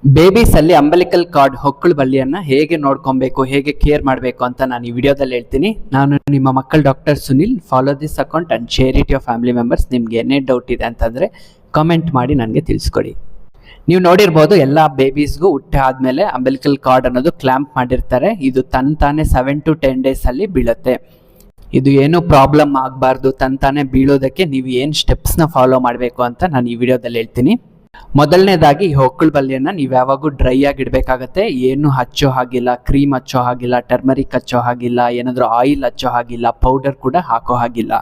Babies ಅಲ್ಲಿ umbilical card ಹೊಕ್ಕಳು ಬಳ್ಳಿಯನ್ನ ಹೇಗೆ ನೋಡ್ಕೊಬೇಕು, ಹೇಗೆ ಕೇರ್ ಮಾಡಬೇಕು ಅಂತ ನಾನು ಈ ವಿಡಿಯೋದಲ್ಲಿ ಹೇಳ್ತೀನಿ. ನಾನು ನಿಮ್ಮ ಮಕ್ಕಳ doctor Sunil. Follow this account and share it your family members. ನಿಮ್ಗೆ ಏನೇ ಡೌಟ್ ಇದೆ ಅಂತಂದ್ರೆ ಕಮೆಂಟ್ ಮಾಡಿ ನನಗೆ ತಿಳಿಸ್ಕೊಡಿ. ನೀವು ನೋಡಿರ್ಬೋದು, ಎಲ್ಲ ಬೇಬೀಸ್ಗೂ ಹುಟ್ಟೆ ಆದಮೇಲೆ ಅಂಬಲಿಕಲ್ ಕಾರ್ಡ್ ಅನ್ನೋದು ಕ್ಲ್ಯಾಂಪ್ ಮಾಡಿರ್ತಾರೆ. ಇದು ತಾನೇ 7 to 10 days ಅಲ್ಲಿ ಬೀಳುತ್ತೆ. ಇದು ಏನೂ ಪ್ರಾಬ್ಲಮ್ ಆಗಬಾರ್ದು, ತಾನೇ ಬೀಳೋದಕ್ಕೆ ನೀವು ಏನು ಸ್ಟೆಪ್ಸ್ನ ಫಾಲೋ ಮಾಡಬೇಕು ಅಂತ ನಾನು ಈ ವಿಡಿಯೋದಲ್ಲಿ ಹೇಳ್ತೀನಿ. ಮೊದಲನೇದಾಗಿ ಈ ಹೊಕ್ಕಳು ಬಳ್ಳಿಯನ್ನು ನೀವು ಯಾವಾಗೂ ಡ್ರೈ ಆಗಿ ಇಡಬೇಕಾಗತ್ತೆ. ಏನು ಹಚ್ಚೋ ಹಾಗಿಲ್ಲ, ಕ್ರೀಮ್ ಹಚ್ಚೋ ಹಾಗಿಲ್ಲ, ಟರ್ಮರಿಕ್ ಹಚ್ಚೋ ಹಾಗಿಲ್ಲ, ಏನಾದರೂ ಆಯಿಲ್ ಹಚ್ಚೋ ಹಾಗಿಲ್ಲ, ಪೌಡರ್ ಕೂಡ ಹಾಕೋ ಹಾಗಿಲ್ಲ.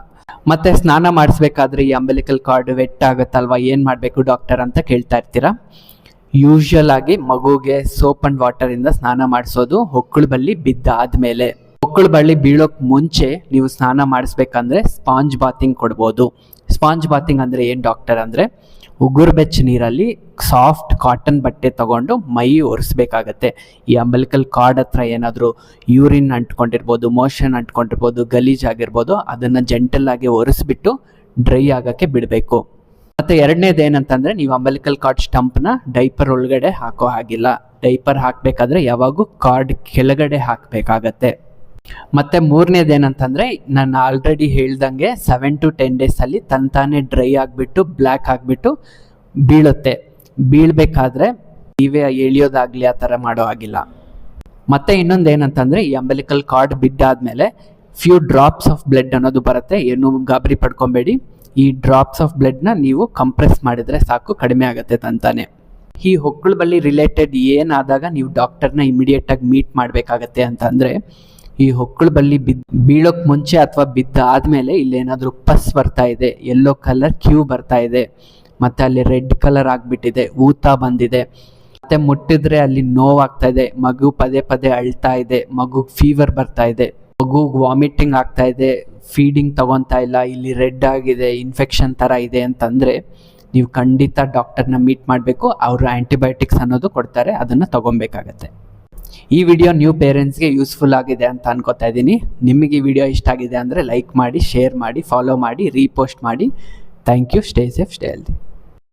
ಮತ್ತೆ ಸ್ನಾನ ಮಾಡಿಸ್ಬೇಕಾದ್ರೆ ಈ ಅಂಬಲಿಕಲ್ ಕಾರ್ಡ್ ವೆಟ್ ಆಗುತ್ತಲ್ವಾ, ಏನು ಮಾಡಬೇಕು ಡಾಕ್ಟರ್ ಅಂತ ಕೇಳ್ತಾ ಇರ್ತೀರಾ. ಯೂಶುವಲ್ ಆಗಿ ಮಗುಗೆ ಸೋಪ್ ಅಂಡ್ ವಾಟರಿಂದ ಸ್ನಾನ ಮಾಡಿಸೋದು. ಹೊಕ್ಕಳು ಬಳ್ಳಿ ಬಿದ್ದಾದ್ಮೇಲೆ, ಹೊಕ್ಕಳು ಬಳ್ಳಿ ಬೀಳೋಕ್ ಮುಂಚೆ ನೀವು ಸ್ನಾನ ಮಾಡಿಸ್ಬೇಕಂದ್ರೆ ಸ್ಪಾಂಜ್ ಬಾತಿಂಗ್ ಕೊಡ್ಬೋದು. ಸ್ಪಾಂಜ್ ಬಾತಿಂಗ್ ಅಂದರೆ ಏನು ಡಾಕ್ಟರ್ ಅಂದರೆ, ಉಗುರು ಬೆಚ್ಚ ನೀರಲ್ಲಿ ಸಾಫ್ಟ್ ಕಾಟನ್ ಬಟ್ಟೆ ತಗೊಂಡು ಮೈ ಒರೆಸ್ಬೇಕಾಗತ್ತೆ. ಈ ಅಂಬಲಿಕಲ್ ಕಾರ್ಡ್ ಹತ್ರ ಏನಾದರೂ ಯೂರಿನ್ ಅಂಟ್ಕೊಂಡಿರ್ಬೋದು, ಮೋಷನ್ ಅಂಟ್ಕೊಂಡಿರ್ಬೋದು, ಗಲೀಜಾಗಿರ್ಬೋದು, ಅದನ್ನು ಜೆಂಟಲ್ ಆಗಿ ಒರೆಸ್ಬಿಟ್ಟು ಡ್ರೈ ಆಗೋಕ್ಕೆ ಬಿಡಬೇಕು. ಮತ್ತು ಎರಡನೇದು ಏನಂತಂದರೆ, ನೀವು ಅಂಬಲಿಕಲ್ ಕಾರ್ಡ್ ಸ್ಟಂಪ್ನ ಡೈಪರ್ ಒಳಗಡೆ ಹಾಕೋ ಹಾಗಿಲ್ಲ. ಡೈಪರ್ ಹಾಕಬೇಕಾದ್ರೆ ಯಾವಾಗೂ ಕಾರ್ಡ್ ಕೆಳಗಡೆ ಹಾಕಬೇಕಾಗತ್ತೆ. ಮತ್ತು ಮೂರನೇದು ಏನಂತಂದರೆ, ನಾನು ಆಲ್ರೆಡಿ ಹೇಳ್ದಂಗೆ 7 to 10 days ಅಲ್ಲಿ ತಾನೇ ಡ್ರೈ ಆಗಿಬಿಟ್ಟು ಬ್ಲ್ಯಾಕ್ ಆಗಿಬಿಟ್ಟು ಬೀಳುತ್ತೆ. ಬೀಳಬೇಕಾದ್ರೆ ನೀವೇ ಎಳಿಯೋದಾಗಲಿ ಆ ಥರ ಮಾಡೋ ಆಗಿಲ್ಲ. ಮತ್ತು ಇನ್ನೊಂದು ಏನಂತಂದರೆ, ಈ ಅಂಬಲಿಕಲ್ ಕಾರ್ಡ್ ಬಿದ್ದಾದಮೇಲೆ ಫ್ಯೂ ಡ್ರಾಪ್ಸ್ ಆಫ್ ಬ್ಲಡ್ ಅನ್ನೋದು ಬರುತ್ತೆ. ಏನು ಗಾಬರಿ ಪಡ್ಕೊಬೇಡಿ. ಈ ಡ್ರಾಪ್ಸ್ ಆಫ್ ಬ್ಲಡ್ನ ನೀವು ಕಂಪ್ರೆಸ್ ಮಾಡಿದರೆ ಸಾಕು, ಕಡಿಮೆ ಆಗುತ್ತೆ ತಾನೇ. ಈ ಹೊಕ್ಕಳು ಬಳ್ಳಿ ರಿಲೇಟೆಡ್ ಏನಾದಾಗ ನೀವು ಡಾಕ್ಟರ್ನ ಇಮಿಡಿಯೇಟಾಗಿ ಮೀಟ್ ಮಾಡಬೇಕಾಗತ್ತೆ ಅಂತಂದರೆ, ಈ ಹೊಕ್ಕಳು ಬಳ್ಳಿ ಬೀಳೋಕ್ ಮುಂಚೆ ಅಥವಾ ಬಿದ್ದಾದ್ಮೇಲೆ ಇಲ್ಲೇನಾದರೂ ಪಸ್ ಬರ್ತಾ ಇದೆ, ಯೆಲ್ಲೋ ಕಲರ್ ಕ್ಯೂ ಬರ್ತಾ ಇದೆ, ಮತ್ತು ಅಲ್ಲಿ ರೆಡ್ ಕಲರ್ ಆಗಿಬಿಟ್ಟಿದೆ, ಊತ ಬಂದಿದೆ, ಮತ್ತು ಮುಟ್ಟಿದ್ರೆ ಅಲ್ಲಿ ನೋವಾಗ್ತಾ ಇದೆ, ಮಗು ಪದೇ ಪದೇ ಅಳ್ತಾ ಇದೆ, ಮಗು ಫೀವರ್ ಬರ್ತಾ ಇದೆ, ಮಗು ವಾಮಿಟಿಂಗ್ ಆಗ್ತಾ ಇದೆ, ಫೀಡಿಂಗ್ ತಗೊತಾ ಇಲ್ಲ, ಇಲ್ಲಿ ರೆಡ್ ಆಗಿದೆ, ಇನ್ಫೆಕ್ಷನ್ ಥರ ಇದೆ ಅಂತಂದರೆ ನೀವು ಖಂಡಿತ ಡಾಕ್ಟರ್ನ ಮೀಟ್ ಮಾಡಬೇಕು. ಅವರು ಆ್ಯಂಟಿಬಯೋಟಿಕ್ಸ್ ಅನ್ನೋದು ಕೊಡ್ತಾರೆ, ಅದನ್ನು ತಗೊಬೇಕಾಗತ್ತೆ. ಈ ವಿಡಿಯೋ ನ್ಯೂ ಪೇರೆಂಟ್ಸ್ಗೆ ಯೂಸ್ಫುಲ್ ಆಗಿದೆ ಅಂತ ಅನ್ಕೋತಾ ಇದ್ದೀನಿ. ನಿಮಗೆ ಈ ವಿಡಿಯೋ ಇಷ್ಟ ಆಗಿದೆ ಅಂದರೆ ಲೈಕ್ ಮಾಡಿ, ಶೇರ್ ಮಾಡಿ, ಫಾಲೋ ಮಾಡಿ, ರೀಪೋಸ್ಟ್ ಮಾಡಿ. Thank you. Stay safe, stay healthy.